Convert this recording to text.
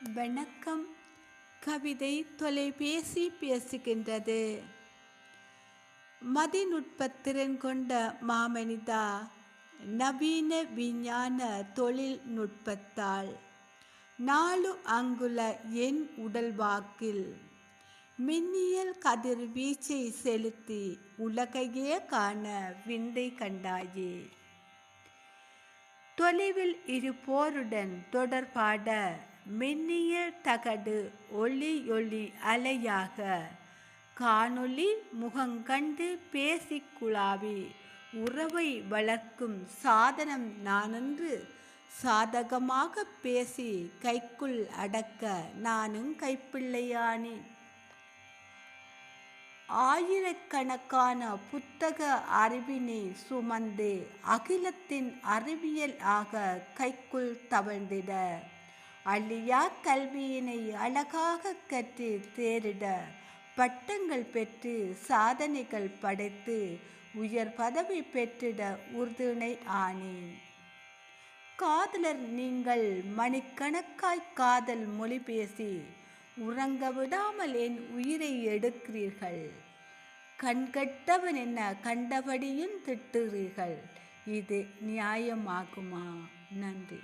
வணக்கம். கவிதை தொலைபேசி பேசுகின்றது. மதிநுட்பத்திறன் கொண்ட மாமனிதா, நவீன விஞ்ஞான தொழில்நுட்பத்தால் 4 அங்குல என் உடல்வாக்கில் மின்னியல் கதிர்வீச்சை செலுத்தி உலகையே காண விந்தை கண்டாயே. தொலைவில் இருப்போருடன் தொடர்பாட மின்னியல் தகடு ஒளியொளி அலையாக காணொளி முகங்கண்டு பேசிக் குழாவி உறவை வளர்க்கும் சாதனம் நானென்று சாதகமாக பேசி கைக்குள் அடக்க நானும் கைப்பிள்ளையானேன். ஆயிரக்கணக்கான புத்தக அறிவினை சுமந்து அகிலத்தின் அறிவியல் ஆக கைக்குள் தவழ்ந்திட, அழியா கல்வியினை அழகாக கற்று தேறிட, பட்டங்கள் பெற்று சாதனைகள் படைத்து உயர் பதவி பெற்றிட உறுதுணை ஆனேன். காதலர் நீங்கள் மணிக்கணக்காய் காதல் மொழி பேசி உறங்க விடாமல் என் உயிரை எடுக்கிறீர்கள். கண்கட்டவன் என்ன கண்டபடியும் திட்டுகிறீர்கள். இது நியாயமாகுமா? நன்றி.